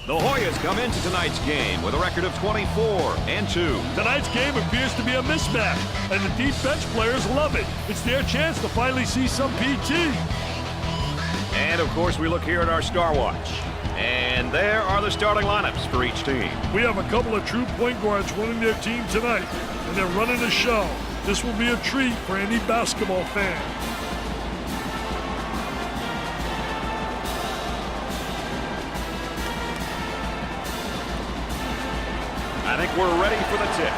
The Hoyas come into tonight's game with a record of 24-2. Tonight's game appears to be a mismatch, and the defense players love it. It's their chance to finally see some PT. And, of course, we look here at our Star Watch. And there are the starting lineups for each team. We have a couple of true point guards running their team tonight, and they're running a show. This will be a treat for any basketball fan. I think we're ready for the tip.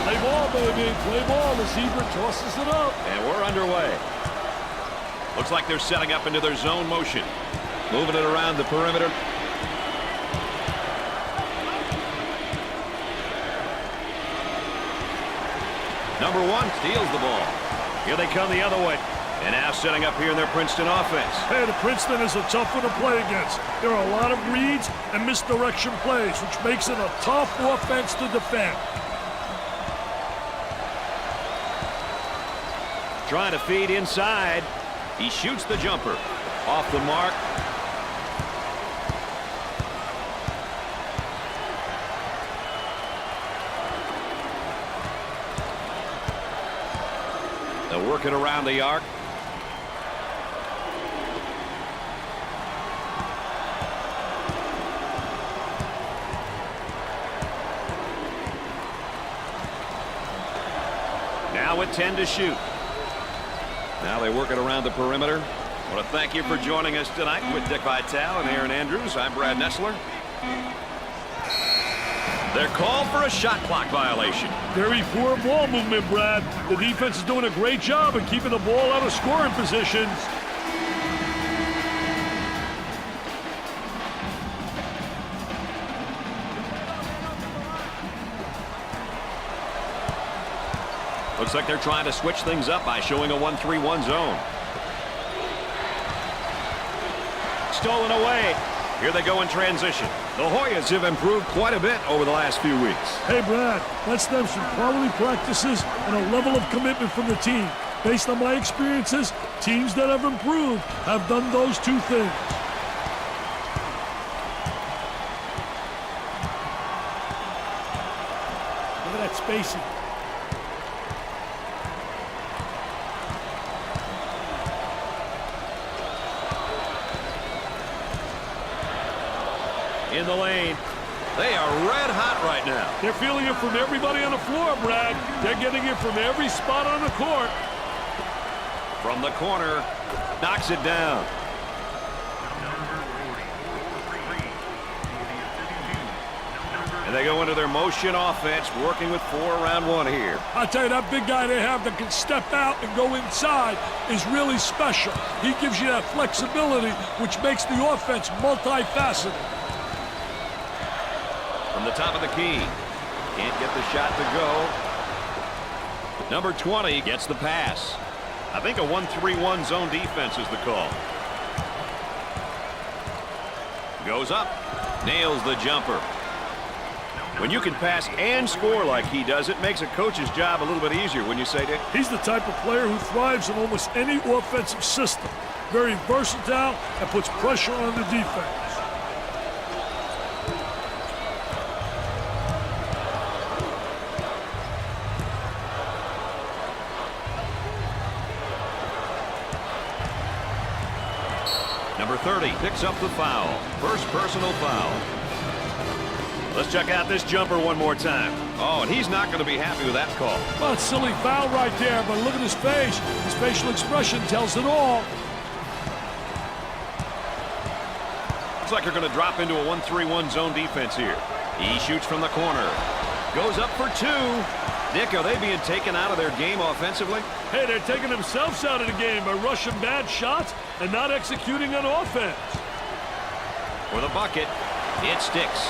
Play ball, baby. Play ball. Receiver tosses it up. And we're underway. Looks like they're setting up into their zone motion. Moving it around the perimeter. Number 1 steals the ball. Here they come the other way. And now setting up here in their Princeton offense. Hey, the Princeton is a tough one to play against. There are a lot of reads and misdirection plays, which makes it a tough offense to defend. Trying to feed inside. He shoots the jumper. Off the mark. They'll work it around the arc. Now with 10 to shoot. Now they work it around the perimeter. I want to thank you for joining us tonight with Dick Vitale and Aaron Andrews. I'm Brad Nessler. They're called for a shot clock violation. Very poor ball movement, Brad. The defense is doing a great job of keeping the ball out of scoring positions. Looks like they're trying to switch things up by showing a 1-3-1 zone. Stolen away. Here they go in transition. The Hoyas have improved quite a bit over the last few weeks. Hey, Brad, that's them some quality practices and a level of commitment from the team. Based on my experiences, teams that have improved have done those two things. Look at that spacing. In the lane. They are red hot right now. They're feeling it from everybody on the floor, Brad. They're getting it from every spot on the court. From the corner, knocks it down. And they go into their motion offense, working with 4 around 1 here. I'll tell you, that big guy they have that can step out and go inside is really special. He gives you that flexibility, which makes the offense multifaceted. From the top of the key. Can't get the shot to go. Number 20 gets the pass. I think a 1-3-1 zone defense is the call. Goes up. Nails the jumper. When you can pass and score like he does, it makes a coach's job a little bit easier, wouldn't you say, Dick? He's the type of player who thrives in almost any offensive system. Very versatile and puts pressure on the defense. Number 30 picks up the foul. First personal foul. Let's check out this jumper one more time. Oh, and he's not going to be happy with that call. Well, it's a silly foul right there, but look at his face. His facial expression tells it all. Looks like they're going to drop into a 1-3-1 zone defense here. He shoots from the corner. Goes up for 2. Dick, are they being taken out of their game offensively? Hey, they're taking themselves out of the game by rushing bad shots and not executing on offense. For the bucket, it sticks.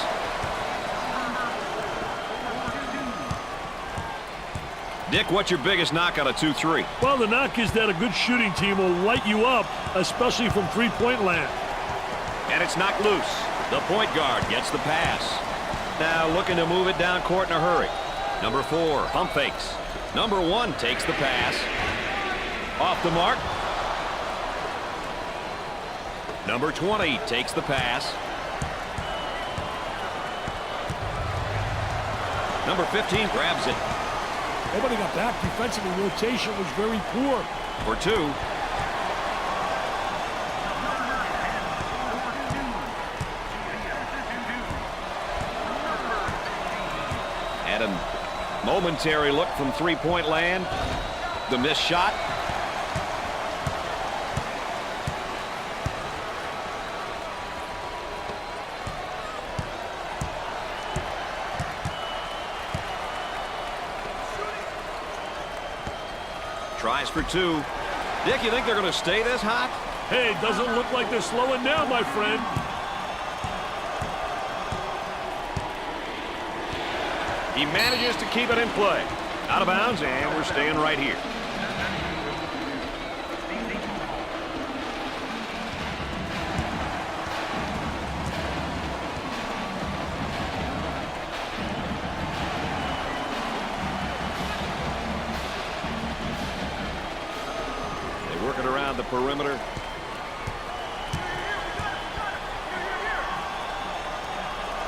Dick, what's your biggest knock out of 2-3? Well, the knock is that a good shooting team will light you up, especially from three-point land. And it's knocked loose. The point guard gets the pass. Now looking to move it down court in a hurry. Number 4, pump fakes. Number 1 takes the pass. Off the mark. Number 20 takes the pass. Number 15 grabs it. Nobody got back defensively. Rotation was very poor. For 2. And a momentary look from three-point land. The missed shot. Tries for 2. Dick, you think they're going to stay this hot? Hey, doesn't look like they're slowing down, my friend. He manages to keep it in play. Out of bounds, and we're staying right here. They work it around the perimeter.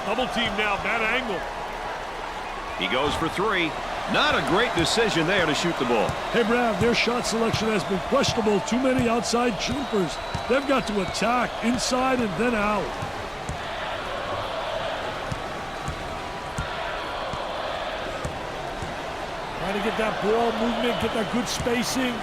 Double team now, bad angle. He goes for 3. Not a great decision there to shoot the ball. Hey, Brad, their shot selection has been questionable. Too many outside jumpers. They've got to attack inside and then out. Trying to get that ball movement, get that good spacing.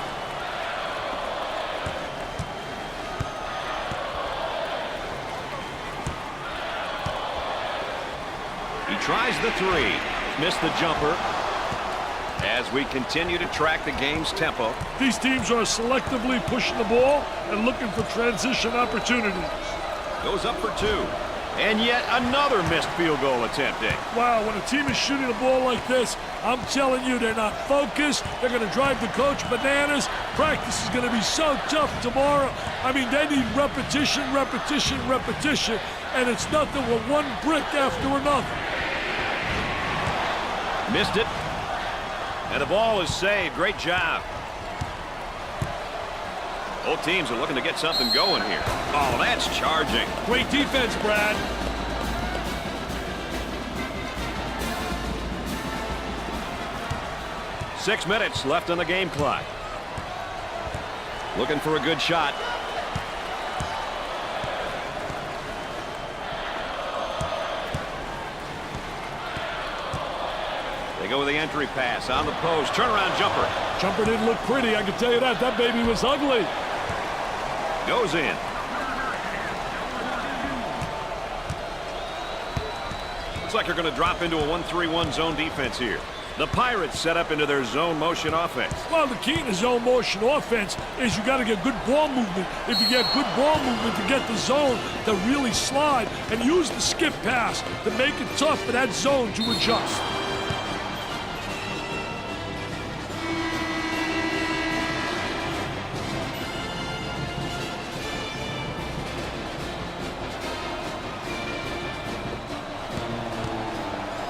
He tries the 3. Missed the jumper. As we continue to track the game's tempo. These teams are selectively pushing the ball and looking for transition opportunities. Goes up for 2. And yet another missed field goal attempt, Dick. Wow, when a team is shooting a ball like this, I'm telling you, they're not focused. They're going to drive the coach bananas. Practice is going to be so tough tomorrow. I mean, they need repetition, repetition, repetition, and it's nothing but one brick after another. Missed it. And the ball is saved. Great job. Both teams are looking to get something going here. Oh, that's charging. Great defense, Brad. Six minutes left on the game clock. Looking for a good shot. They go with the entry pass on the post. Turnaround jumper. Jumper didn't look pretty, I can tell you that. That baby was ugly. Goes in. Looks like they're going to drop into a 1-3-1 zone defense here. The Pirates set up into their zone motion offense. Well, the key to zone motion offense is you got to get good ball movement. If you get good ball movement to get the zone to really slide and use the skip pass to make it tough for that zone to adjust.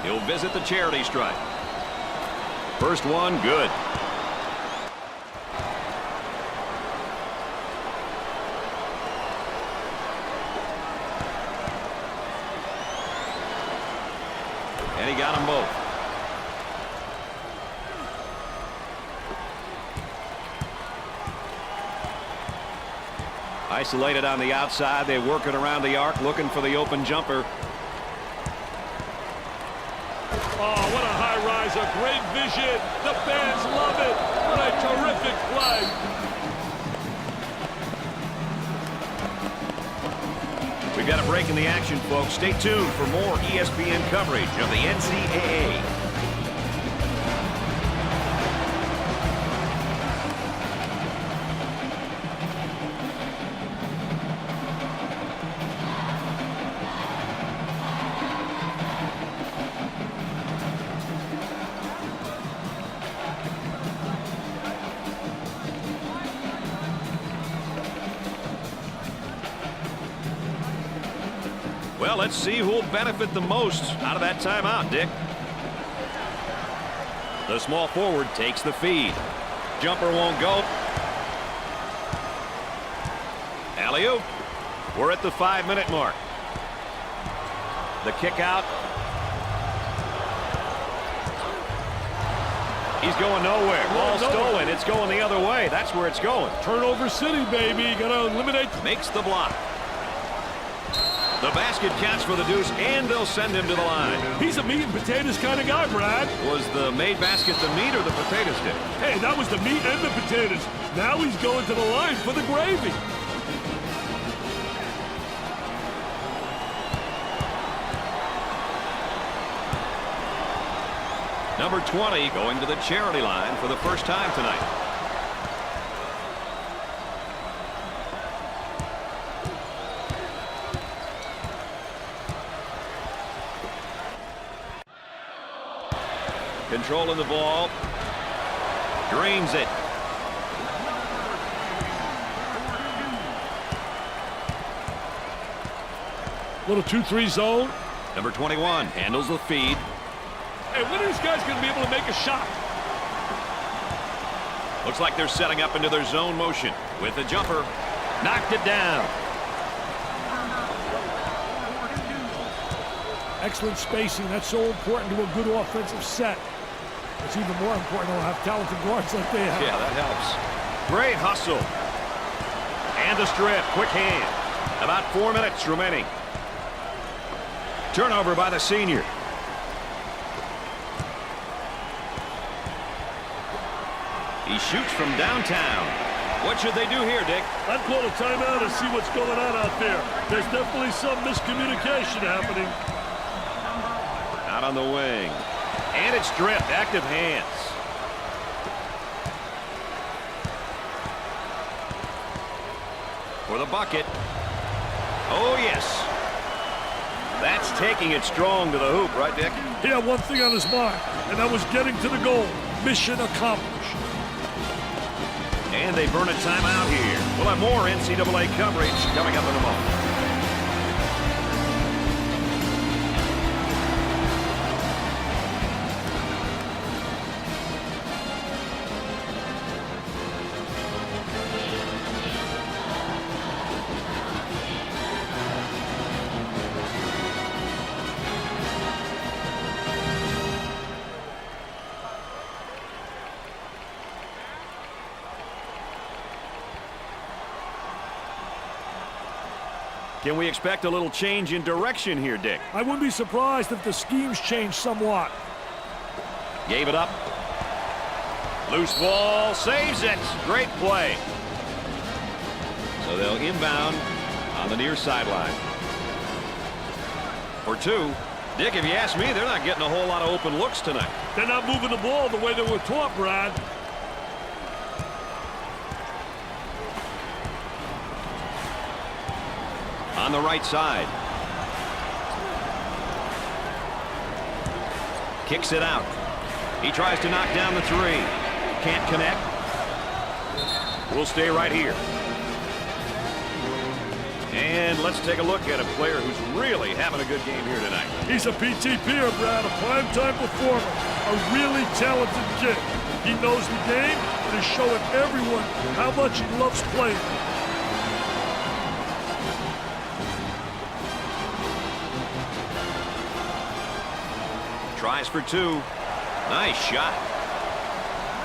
He'll visit the charity stripe. First one, good. And he got them both. Isolated on the outside. They work it around the arc, looking for the open jumper. Oh, what a high riser. Great vision. The fans love it. What a terrific play. We've got a break in the action, folks. Stay tuned for more ESPN coverage of the NCAA. Well, let's see who will benefit the most out of that timeout, Dick. The small forward takes the feed. Jumper won't go. Alley-oop. We're at the 5-minute mark. The kick out. He's going nowhere. Ball stolen. It's going the other way. That's where it's going. Turnover city, baby. Got to eliminate. Makes the block. The basket counts for the deuce, and they'll send him to the line. He's a meat and potatoes kind of guy, Brad. Was the made basket the meat or the potatoes, Dick? Hey, that was the meat and the potatoes. Now he's going to the line for the gravy. Number 20 going to the charity line for the first time tonight. Controlling the ball. Drains it. Little 2-3 zone. Number 21 handles the feed. Hey, when are these guys going to be able to make a shot? Looks like they're setting up into their zone motion with a jumper. Knocked it down. Excellent spacing. That's so important to a good offensive set. It's even more important to have talented guards like they have. Yeah, that helps. Great hustle. And a strip. Quick hand. About 4 minutes remaining. Turnover by the senior. He shoots from downtown. What should they do here, Dick? I'd call a timeout and see what's going on out there. There's definitely some miscommunication happening. Out on the wing. And it's stripped. Active hands. For the bucket. Oh, yes. That's taking it strong to the hoop, right, Dick? He had one thing on his mind, and that was getting to the goal. Mission accomplished. And they burn a timeout here. We'll have more NCAA coverage coming up in a moment. Can we expect a little change in direction here, Dick? I wouldn't be surprised if the schemes change somewhat. Gave it up. Loose ball, saves it. Great play. So they'll inbound on the near sideline. For two. Dick, if you ask me, they're not getting a whole lot of open looks tonight. They're not moving the ball the way they were taught, Brad. On the right side. Kicks it out. He tries to knock down the three. Can't connect. We'll stay right here. And let's take a look at a player who's really having a good game here tonight. He's a PTPer, Brad, a primetime performer, a really talented kid. He knows the game and is showing everyone how much he loves playing. Tries for two. Nice shot.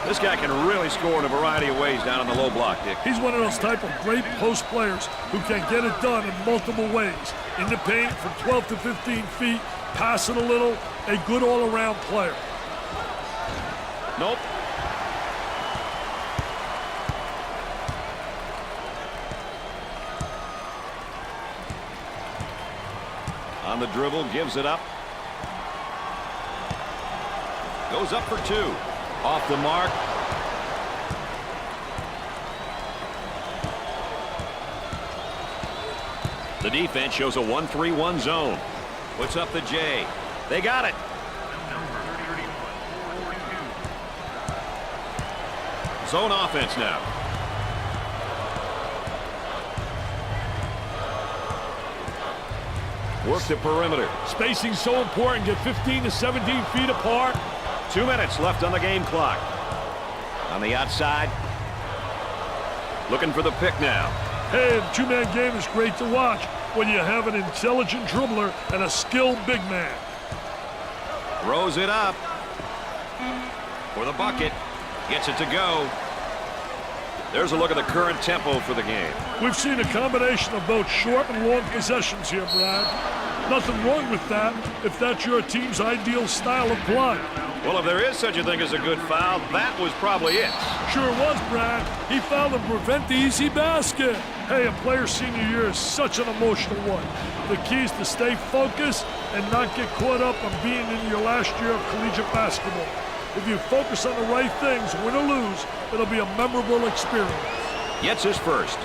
This guy can really score in a variety of ways down on the low block, Dick. He's one of those type of great post players who can get it done in multiple ways. In the paint from 12 to 15 feet, passing a little, a good all-around player. Nope. On the dribble, gives it up. Goes up for two. Off the mark. The defense shows a 1-3-1 zone. Puts up the J. They got it. Zone offense now. Work the perimeter. Spacing so important. Get 15 to 17 feet apart. 2 minutes left on the game clock. On the outside. Looking for the pick now. Hey, the two-man game is great to watch when you have an intelligent dribbler and a skilled big man. Throws it up for the bucket. Gets it to go. There's a look at the current tempo for the game. We've seen a combination of both short and long possessions here, Brad. Nothing wrong with that if that's your team's ideal style of play. Well, if there is such a thing as a good foul, that was probably it. Sure was, Brad. He fouled to prevent the easy basket. Hey, a player's senior year is such an emotional one. The key is to stay focused and not get caught up on being in your last year of collegiate basketball. If you focus on the right things, win or lose, it'll be a memorable experience. Gets his first.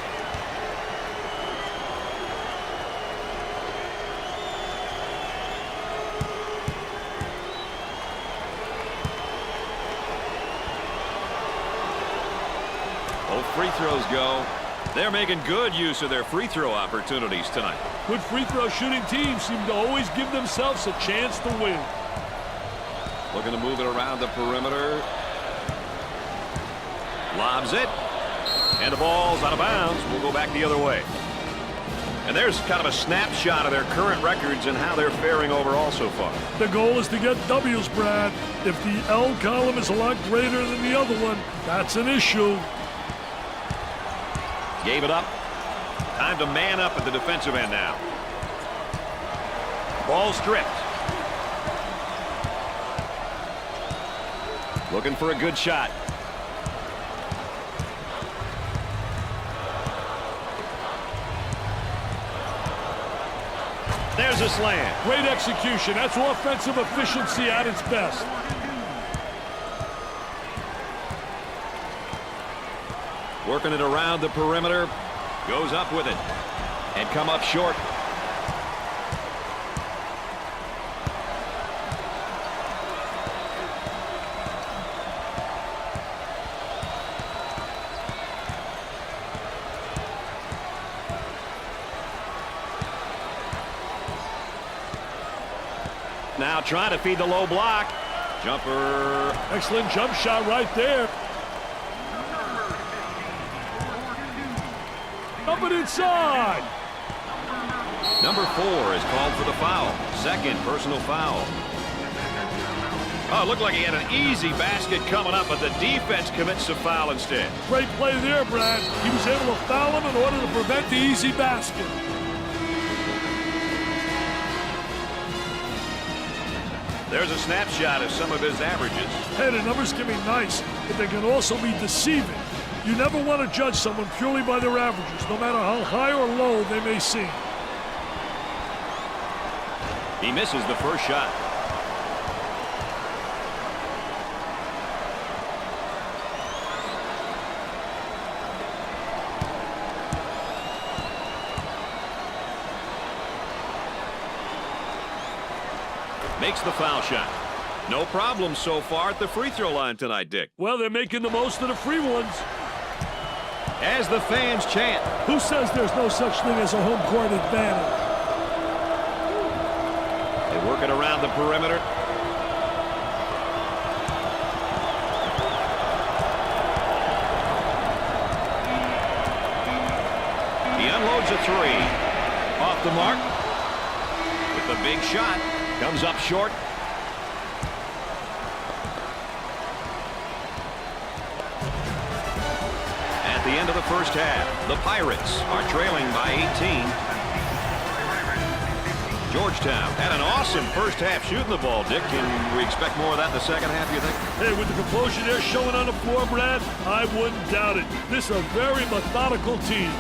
Both free throws go. They're making good use of their free throw opportunities tonight. Good free throw shooting teams seem to always give themselves a chance to win. Looking to move it around the perimeter. Lobs it. And the ball's out of bounds. We'll go back the other way. And there's kind of a snapshot of their current records and how they're faring overall so far. The goal is to get W's, Brad. If the L column is a lot greater than the other one, that's an issue. Gave it up. Time to man up at the defensive end now. Ball stripped. Looking for a good shot. There's a slam. Great execution. That's offensive efficiency at its best. Working it around the perimeter. Goes up with it. And come up short. Now trying to feed the low block. Jumper. Excellent jump shot right there. Up and inside. Number 4 is called for the foul. Second personal foul. Oh, it looked like he had an easy basket coming up, but the defense commits a foul instead. Great play there, Brad. He was able to foul him in order to prevent the easy basket. There's a snapshot of some of his averages. Hey, the numbers can be nice, but they can also be deceiving. You never want to judge someone purely by their averages, no matter how high or low they may seem. He misses the first shot. Makes the foul shot. No problem so far at the free throw line tonight, Dick. Well, they're making the most of the free ones. As the fans chant. Who says there's no such thing as a home court advantage? They work it around the perimeter. He unloads a three. Off the mark. With a big shot. Comes up short. At the end of the first half, the Pirates are trailing by 18. Georgetown had an awesome first half shooting the ball, Dick. Can we expect more of that in the second half, you think? Hey, with the composure they're showing on the floor, Brad, I wouldn't doubt it. This is a very methodical team.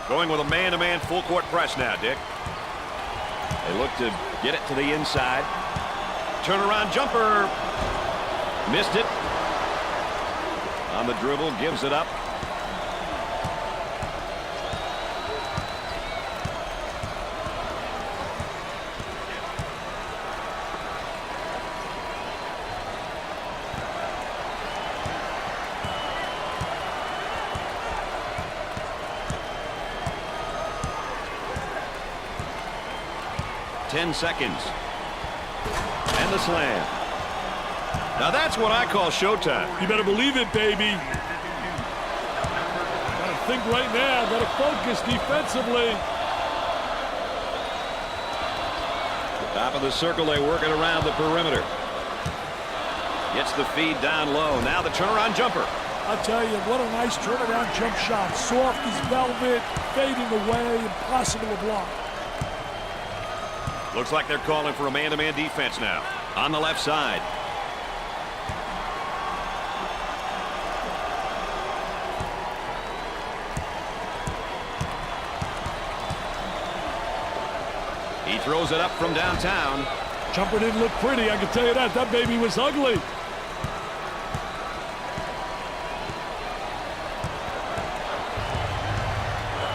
Going with a man-to-man full-court press now, Dick. They look to get it to the inside. Turnaround jumper. Missed it. On the dribble, gives it up. 10 seconds. And the slam. Now that's what I call showtime. You better believe it, baby. Gotta think right now. Gotta focus defensively. Top of the circle, they work it around the perimeter. Gets the feed down low. Now the turnaround jumper. I'll tell you, what a nice turnaround jump shot. Soft as velvet, fading away, impossible to block. Looks like they're calling for a man-to-man defense now. On the left side. He throws it up from downtown. Jumper didn't look pretty, I can tell you that. That baby was ugly.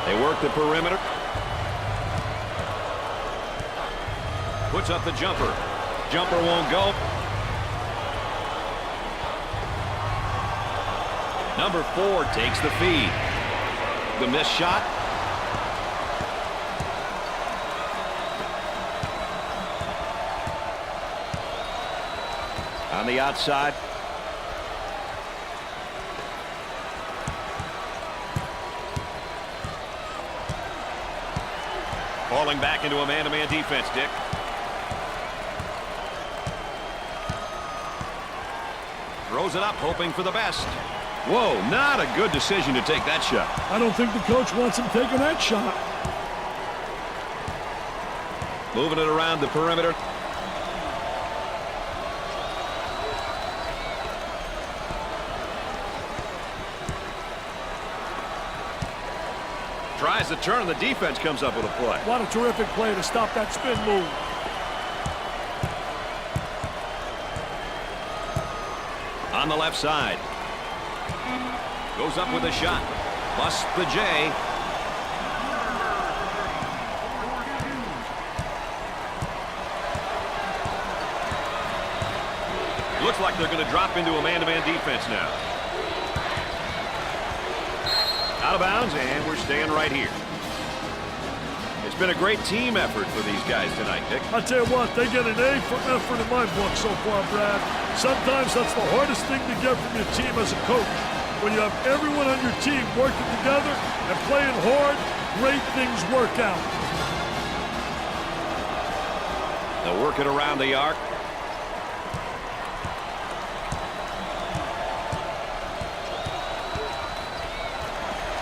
They work the perimeter. Puts up the jumper. Jumper won't go. Number 4 takes the feed. The missed shot. On the outside. Falling back into a man-to-man defense, Dick. Throws it up, hoping for the best. Whoa, not a good decision to take that shot. I don't think the coach wants him taking that shot. Moving it around the perimeter. Tries to turn, the defense comes up with a play. What a terrific play to stop that spin move. On the left side. Goes up with a shot. Busts the J. Looks like they're going to drop into a man-to-man defense now. Out of bounds, and we're staying right here. It's been a great team effort for these guys tonight, Dick. I tell you what, they get an A for effort in my book so far, Brad. Sometimes that's the hardest thing to get from your team as a coach. When you have everyone on your team working together and playing hard, great things work out. They'll work it around the arc.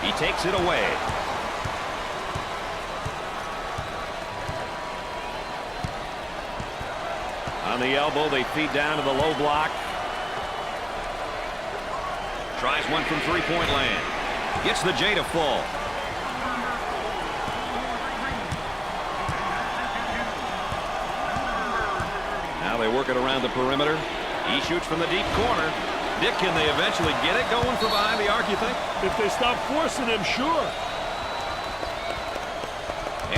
He takes it away. On the elbow, they feed down to the low block. Tries one from three-point land. Gets the J to fall. Now they work it around the perimeter. He shoots from the deep corner. Dick, can they eventually get it going from behind the arc, you think? If they stop forcing him, sure.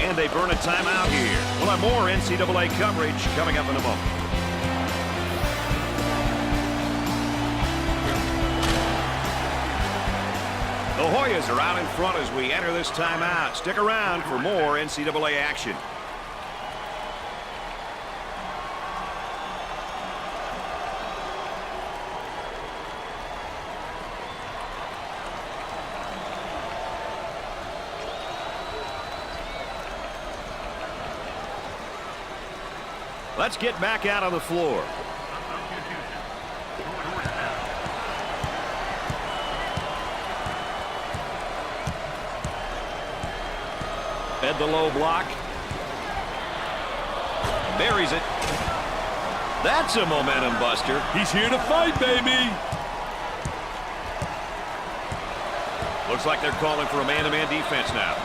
And they burn a timeout here. We'll have more NCAA coverage coming up in a moment. The Hoyas are out in front as we enter this timeout. Stick around for more NCAA action. Let's get back out on the floor. Fed the low block. Buries it. That's a momentum buster. He's here to fight, baby. Looks like they're calling for a man-to-man defense now.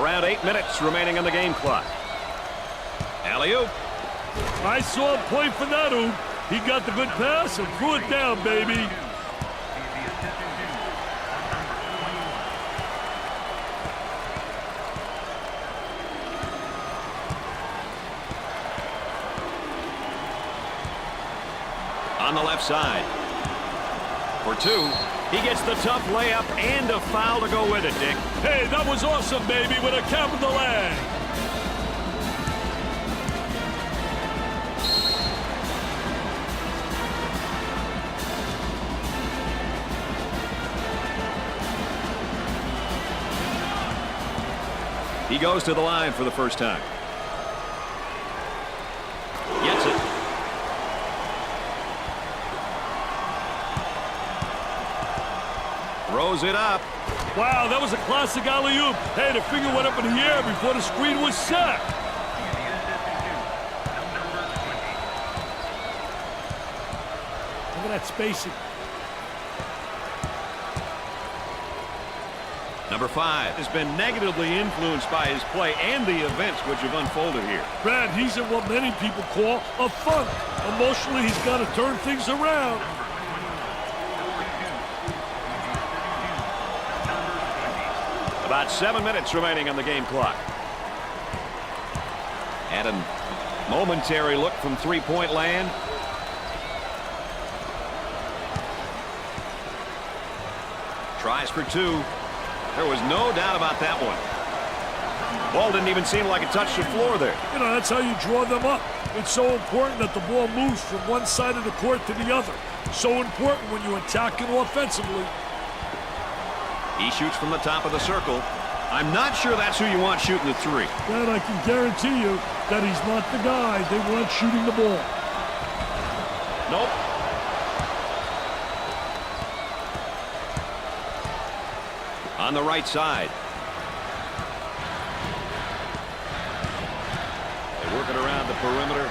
Around 8 minutes remaining on the game clock. Alley-oop. I saw him play for that oop. He got the good pass and threw it down, baby. On the left side. For two. He gets the tough layup and a foul to go with it, Dick. Hey, that was awesome, baby, with a capital A. He goes to the line for the first time. Gets it. Throws it up. Wow, that was a classic alley-oop. Hey, the finger went up in the air before the screen was set. Look at that spacing. Number 5 has been negatively influenced by his play and the events which have unfolded here. Brad, he's in what many people call a funk. Emotionally, he's got to turn things around. About 7 minutes remaining on the game clock. And a momentary look from three-point land. Tries for 2. There was no doubt about that one. Ball didn't even seem like it touched the floor there. You know, that's how you draw them up. It's so important that the ball moves from one side of the court to the other. So important when you attack it offensively. He shoots from the top of the circle. I'm not sure that's who you want shooting the 3. Then I can guarantee you that he's not the guy they want shooting the ball. Nope. On the right side. They work it around the perimeter.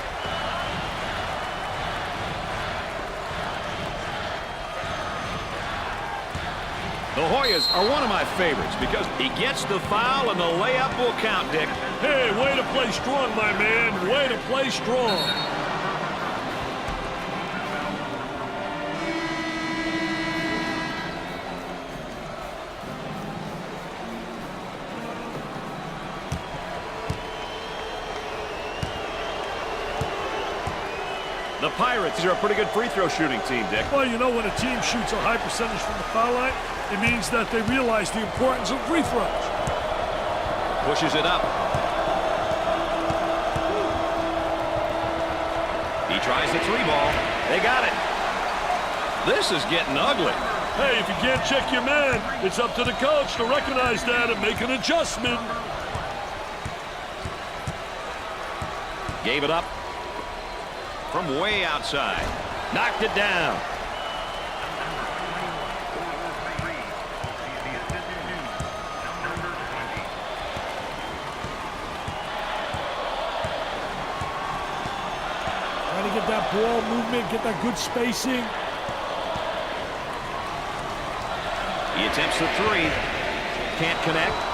The Hoyas are one of my favorites because he gets the foul and the layup will count, Dick. Hey, way to play strong, my man. Way to play strong. The Pirates are a pretty good free throw shooting team, Dick. Well, you know, when a team shoots a high percentage from the foul line, it means that they realize the importance of free throws. Pushes it up. He tries the 3 ball. They got it. This is getting ugly. Hey, if you can't check your man, it's up to the coach to recognize that and make an adjustment. Gave it up. From way outside. Knocked it down. Trying to get that ball movement, get that good spacing. He attempts the 3. Can't connect.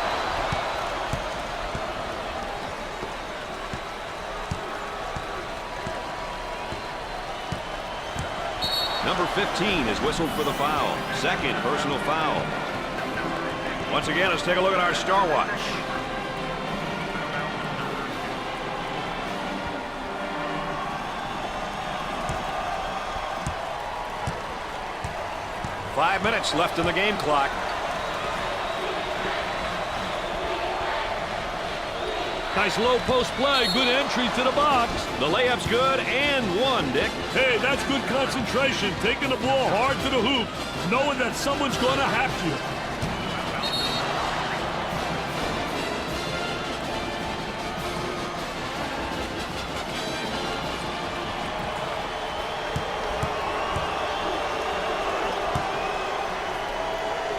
Number 15 is whistled for the foul. Second personal foul. Once again, let's take a look at our star watch. Five minutes left in the game clock. Nice low post play, good entry to the box. The layup's good and one, Dick. Hey, that's good concentration, taking the ball hard to the hoop, knowing that someone's going to have you.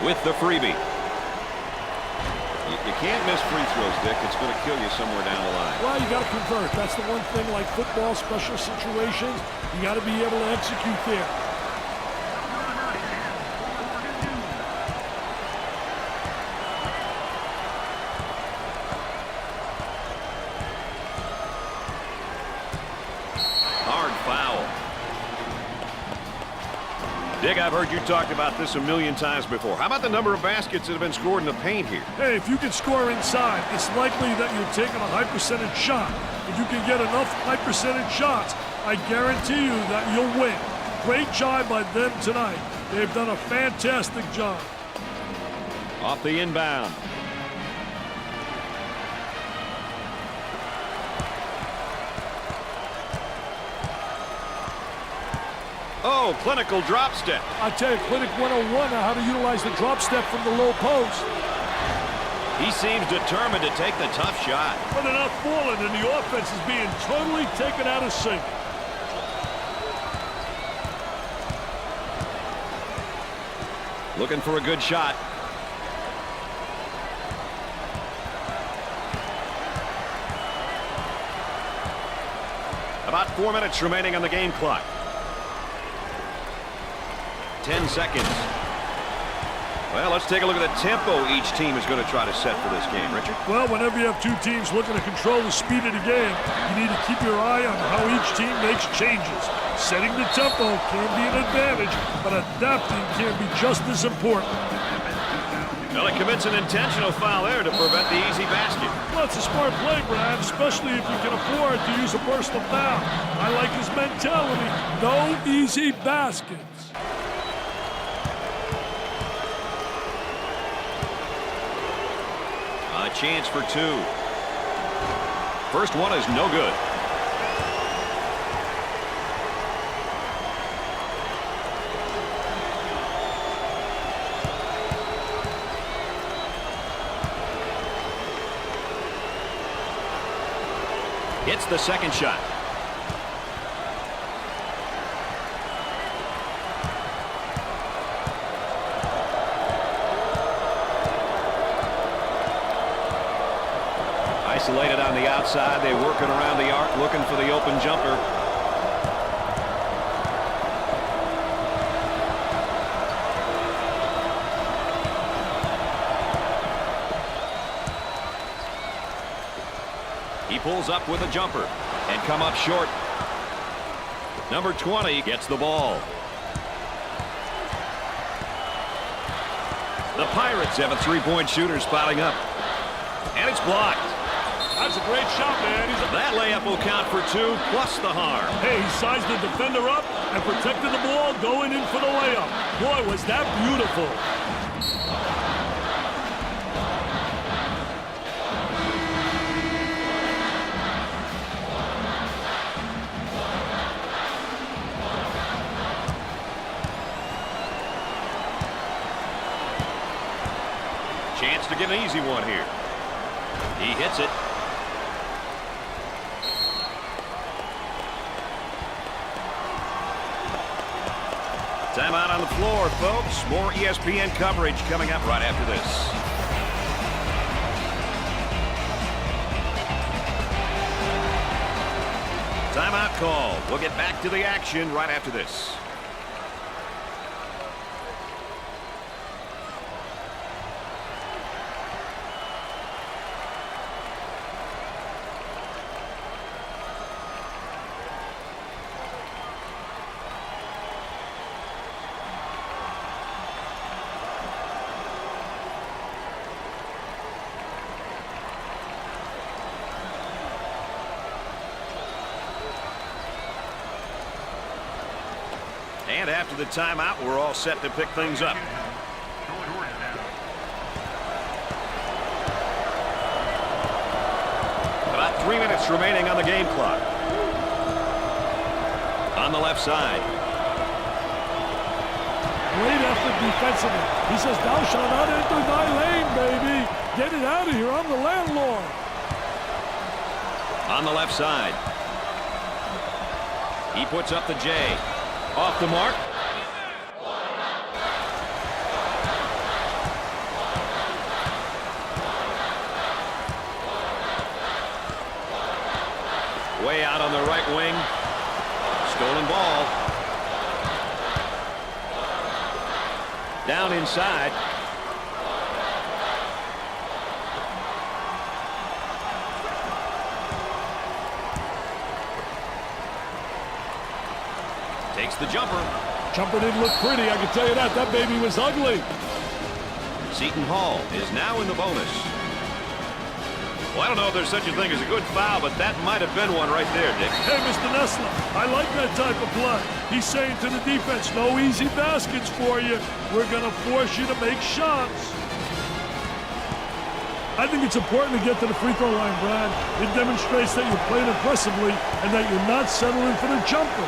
With the freebie. You can't miss free throws, Dick. It's going to kill you somewhere down the line. Well, you got to convert. That's the one thing, like football, special situations, you got to be able to execute there. Hard foul. Dick, I've heard you talk about this a million times before. How about the number of baskets that have been scored in the paint here? Hey, if you can score inside, it's likely that you're taking a high percentage shot. If you can get enough high percentage shots, I guarantee you that you'll win. Great job by them tonight. They've done a fantastic job. Off the inbound. Oh, clinical drop step. I tell you, Clinic 101 on how to utilize the drop step from the low post. He He seems determined to take the tough shot. But they're not falling, and the offense is being totally taken out of sync. Looking for a good shot. About 4 minutes remaining on the game clock. 10 seconds. Well, let's take a look at the tempo each team is going to try to set for this game, Richard. Well, whenever you have two teams looking to control the speed of the game, you need to keep your eye on how each team makes changes. Setting the tempo can be an advantage, but adapting can be just as important. Well, he commits an intentional foul there to prevent the easy basket. Well, it's a smart play, Brad, especially if you can afford to use a personal foul. I like his mentality. No easy baskets. A chance for two. First one is no good. Hits the second shot. Isolated on the outside. They're working around the arc, looking for the open jumper. He pulls up with a jumper and come up short. Number 20 gets the ball. The Pirates have a three-point shooter spotting up. And it's blocked. That's a great shot, man. That layup will count for two, plus the harm. Hey, he sized the defender up and protected the ball going in for the layup. Boy, was that beautiful. Chance to get an easy one here. He hits it. Timeout on the floor, folks. More ESPN coverage coming up right after this. Timeout call. We'll get back to the action right after this. And after the timeout, we're all set to pick things up. About 3 minutes remaining on the game clock. On the left side. Great effort defensively. He says, thou shalt not enter thy lane, baby. Get it out of here. I'm the landlord. On the left side. He puts up the J. Off the mark. Way out on the right wing. Stolen ball. Down inside. Takes the jumper. Jumper didn't look pretty, I can tell you that. That baby was ugly. Seton Hall is now in the bonus. Well, I don't know if there's such a thing as a good foul, but that might have been one right there, Dick. Hey, Mr. Nessler, I like that type of play. He's saying to the defense, no easy baskets for you. We're going to force you to make shots. I think it's important to get to the free throw line, Brad. It demonstrates that you're playing aggressively and that you're not settling for the jumper.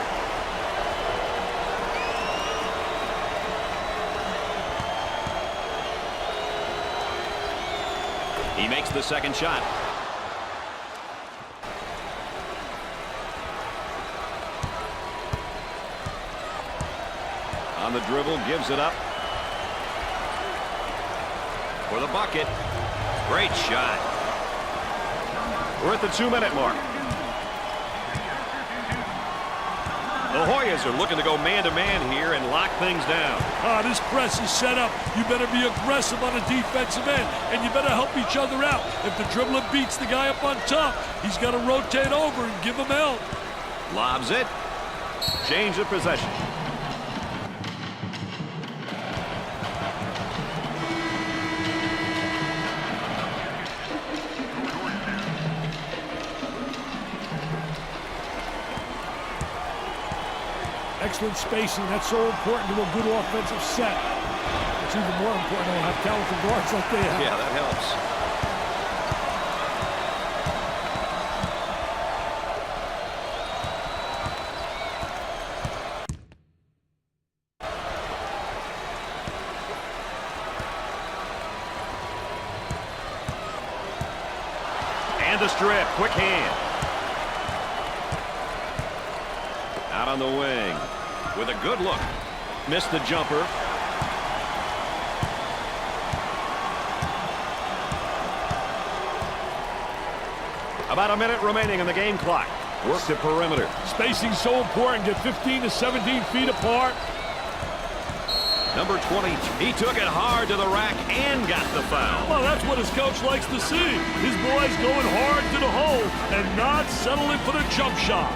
He makes the second shot. On the dribble, gives it up. For the bucket. Great shot. We're at the 2-minute mark. The Hoyas are looking to go man-to-man here and lock things down. This press is set up. You better be aggressive on the defensive end, and you better help each other out. If the dribbler beats the guy up on top, he's got to rotate over and give him help. Lobs it. Change of possession. Excellent spacing. That's so important to a good offensive set. It's even more important to have talented guards like they have. Yeah, that helps. And the strip. Quick hand. Out on the wing with a good look. Missed the jumper. About a minute remaining on the game clock. Work the perimeter. Spacing so important. Get 15 to 17 feet apart. Number 20. He took it hard to the rack and got the foul. Well, that's what his coach likes to see. His boys going hard to the hole and not settling for the jump shot.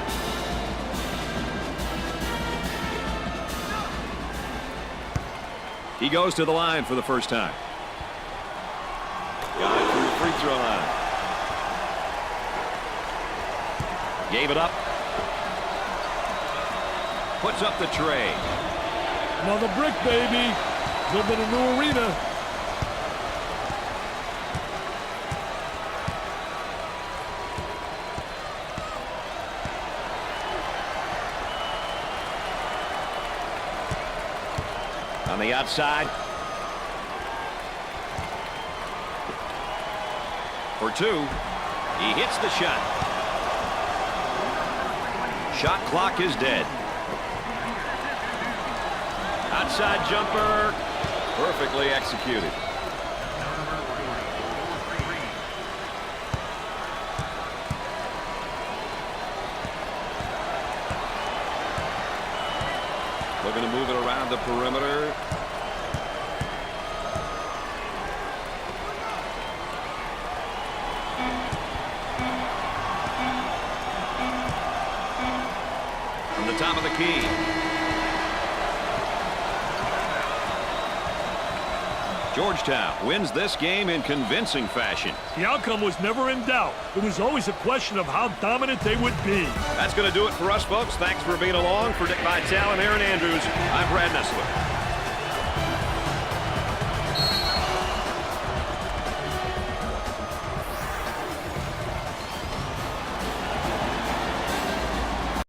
He goes to the line for the first time. Got it from the free throw line. Gave it up. Puts up the tray. Another brick, baby. Building a new arena. On the outside. For two. He hits the shot. Shot clock is dead. Outside jumper. Perfectly executed. Looking to move it around the perimeter. From the top of the key. Georgetown wins this game in convincing fashion. The outcome was never in doubt. It was always a question of how dominant they would be. That's going to do it for us, folks. Thanks for being along. For Dick Vitale and Aaron Andrews, I'm Brad Nessler.